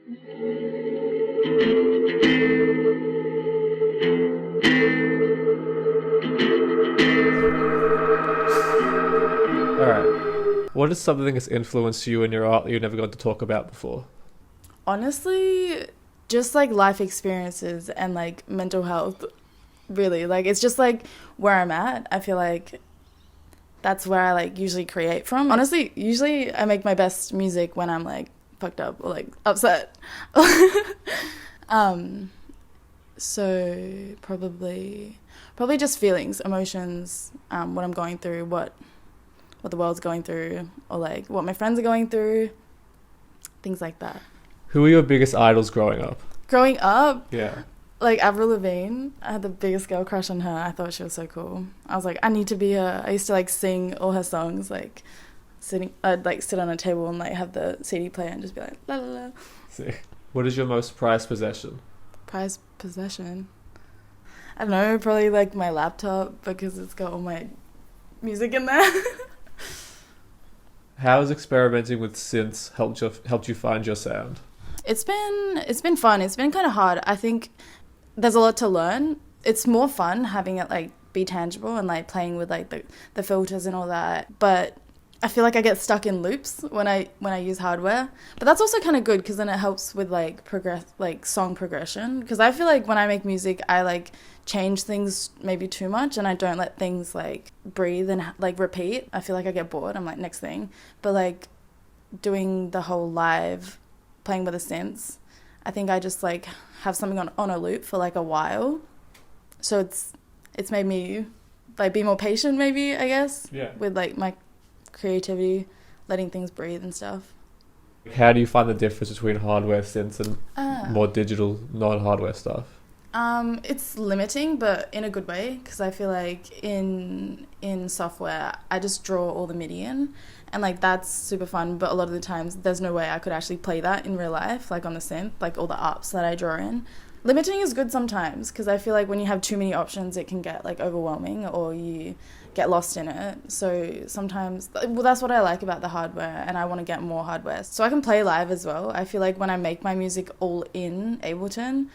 All right. What is something that's influenced you in your art that you've never got to talk about before? Honestly, just like life experiences and like mental health, really. Like it's just like where I'm at. I feel like that's where I like usually create from. Honestly, usually I make my best music when I'm like fucked up or like upset. um so probably just feelings, emotions, what I'm going through, what the world's going through, or like what my friends are going through, things like that. Who were your biggest idols growing up? Growing up, Yeah. like Avril Lavigne, I had the biggest girl crush on her. I thought she was so cool. I was like, I need to be her. I used to like sing all her songs, like I'd like sit on a table and like have the CD player and just be like la la la. See. What is your most prized possession? Prized possession, I don't know, probably like my laptop because it's got all my music in there. How has experimenting with synths helped you find your sound? It's been fun. It's been kind of hard. I think there's a lot to learn. It's more fun having it like be tangible and like playing with like the filters and all that. But I feel like I get stuck in loops when I use hardware. But that's also kind of good because then it helps with like song progression. Because I feel like when I make music, I like change things maybe too much and I don't let things like breathe and like repeat. I feel like I get bored. I'm like next thing. But like doing the whole live playing with the synths, I think I just like have something on a loop for like a while, so it's made me like be more patient maybe, I guess. Yeah. With like my creativity, letting things breathe and stuff. How do you find the difference between hardware synths and more digital non-hardware stuff? It's limiting, but in a good way, because I feel like in software I just draw all the MIDI in, and like that's super fun, but a lot of the times there's no way I could actually play that in real life, like on the synth, like all the ups that I draw in. Limiting is good sometimes, because I feel like when you have too many options it can get like overwhelming or you get lost in it. So sometimes, well, that's what I like about the hardware, and I want to get more hardware so I can play live as well. I feel like when I make my music all in Ableton,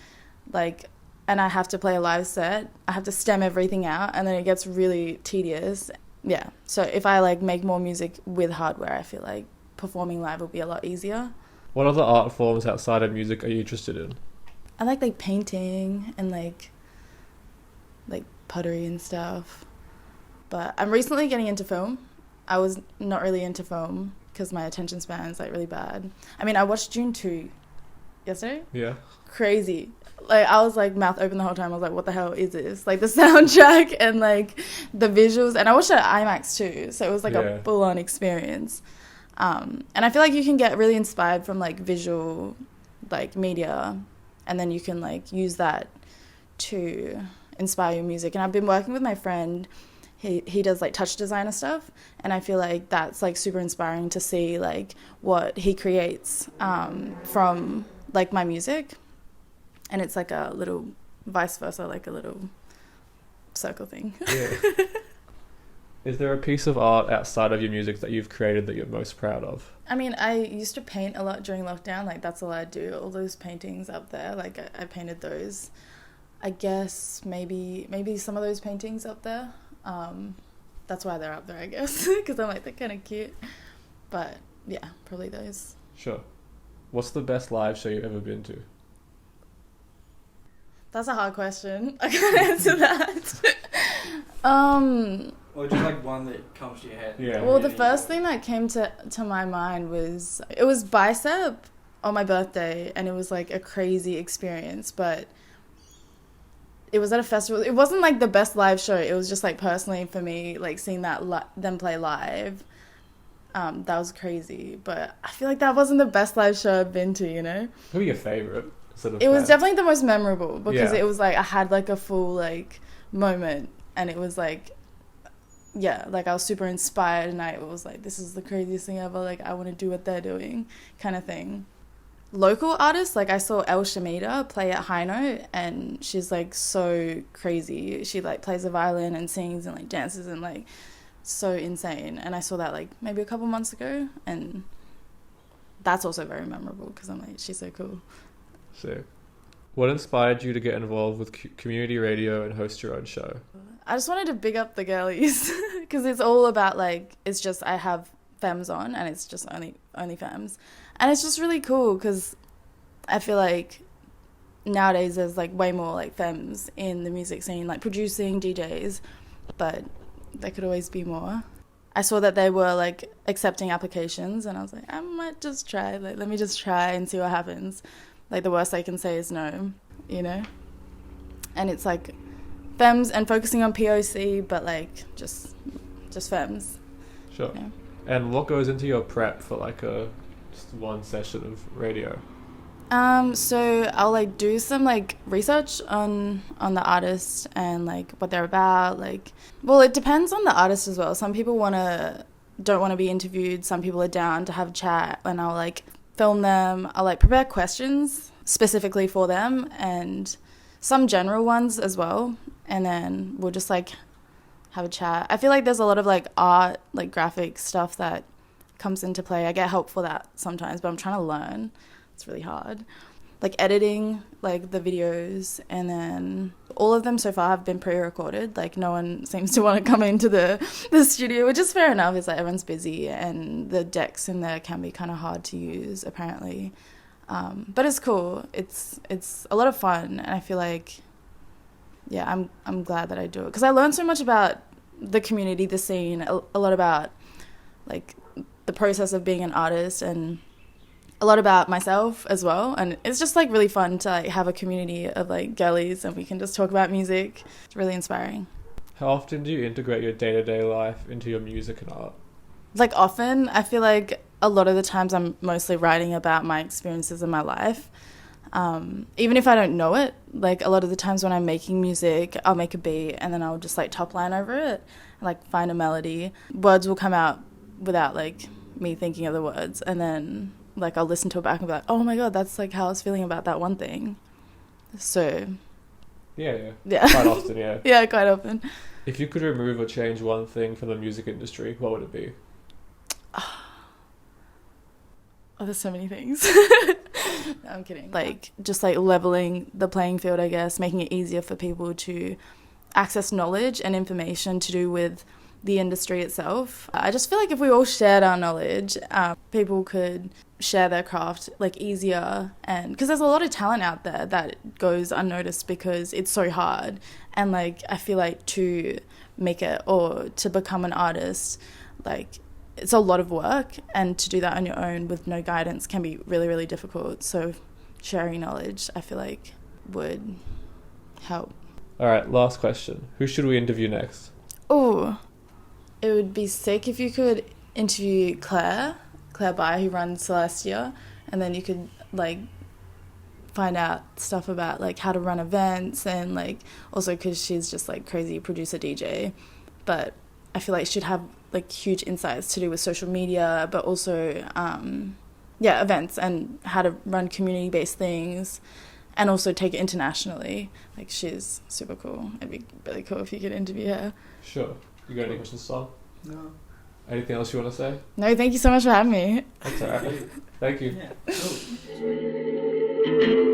like, and I have to play a live set, I have to stem everything out, and then it gets really tedious. Yeah, so if I like make more music with hardware, I feel like performing live will be a lot easier. What other art forms outside of music are you interested in? I like painting and like pottery and stuff. But I'm recently getting into film. I was not really into film because my attention span is like really bad. I mean, I watched June 2 yesterday. Yeah. Crazy. Like I was like mouth open the whole time. I was like, what the hell is this? Like the soundtrack and like the visuals. And I watched it at IMAX too, so it was like a full-on experience. And I feel like you can get really inspired from like visual like media, and then you can like use that to inspire your music. And I've been working with my friend. He does like touch designer stuff, and I feel like that's like super inspiring to see like what he creates from like my music. And it's like a little vice versa, like a little circle thing. Yeah. Is there a piece of art outside of your music that you've created that you're most proud of? I mean, I used to paint a lot during lockdown. Like that's all I do. All those paintings up there, like I painted those. I guess maybe some of those paintings up there. That's why they're up there, I guess, because I'm like, they're kind of cute. But yeah, probably those. Sure. What's the best live show you've ever been to? That's a hard question. I can't answer that. Or just like one that comes to your head. Yeah. Well, the first thing that came to my mind was, it was Bicep on my birthday, and it was like a crazy experience, but it was at a festival. It wasn't like the best live show. It was just like personally for me, like seeing that them play live. That was crazy, but I feel like that wasn't the best live show I've been to, you know? Who are your favourite? It was definitely the most memorable because Yeah. it was like I had like a full like moment, and it was like, yeah, like I was super inspired, and I was like, this is the craziest thing ever, like I want to do what they're doing kind of thing. Local artists, like I saw El Shamida play at High Note, and she's like so crazy. She like plays the violin and sings and like dances and like so insane. And I saw that like maybe a couple months ago, and that's also very memorable because I'm like, she's so cool. Sick. What inspired you to get involved with community radio and host your own show? I just wanted to big up the girlies because it's all about like, it's just I have femmes on and it's just only femmes, and it's just really cool because I feel like nowadays there's like way more like femmes in the music scene, like producing, DJs, but there could always be more. I saw that they were like accepting applications and I was like, I might just try, like let me just try and see what happens. Like the worst they can say is no, you know? And it's like femmes and focusing on POC, but like just femmes. Sure. You know? And what goes into your prep for like just one session of radio? So I'll like do some like research on the artist and like what they're about. Like, well, it depends on the artist as well. Some people don't want to be interviewed. Some people are down to have a chat, and I'll like film them. I'll like prepare questions specifically for them and some general ones as well. And then we'll just like have a chat. I feel like there's a lot of like art, like graphic stuff that comes into play. I get help for that sometimes, but I'm trying to learn. It's really hard. Like editing, like the videos, and then all of them so far have been pre-recorded. Like no one seems to want to come into the studio, which is fair enough. It's like everyone's busy and the decks in there can be kind of hard to use apparently. But it's cool. It's a lot of fun, and I feel like, yeah, I'm glad that I do it because I learned so much about the community, the scene, a lot about like the process of being an artist, and a lot about myself as well. And it's just like really fun to like have a community of like girlies and we can just talk about music. It's really inspiring. How often do you integrate your day-to-day life into your music and art? Like often, I feel like a lot of the times I'm mostly writing about my experiences in my life. Even if I don't know it, like a lot of the times when I'm making music, I'll make a beat and then I'll just like top line over it and like find a melody. Words will come out without like me thinking of the words, and then like I'll listen to it back and be like, oh my god, that's like how I was feeling about that one thing. So yeah quite often. Yeah, quite often. If you could remove or change one thing from the music industry, what would it be? Oh, there's so many things. No, I'm kidding. Like just like leveling the playing field, I guess, making it easier for people to access knowledge and information to do with the industry itself. I just feel like if we all shared our knowledge, people could share their craft like easier, and because there's a lot of talent out there that goes unnoticed because it's so hard, and like I feel like to make it or to become an artist, like it's a lot of work, and to do that on your own with no guidance can be really, really difficult. So sharing knowledge, I feel like, would help. All right, last question. Who should we interview next? Oh, it would be sick if you could interview Claire Bai, who runs Celestia, and then you could like find out stuff about like how to run events, and like also because she's just like crazy producer DJ, but I feel like she'd have like huge insights to do with social media, but also events and how to run community-based things, and also take it internationally. Like she's super cool. It'd be really cool if you could interview her. Sure. You got any questions, Sam? No. Anything else you want to say? No, thank you so much for having me. That's all right. Thank you. Yeah. Cool.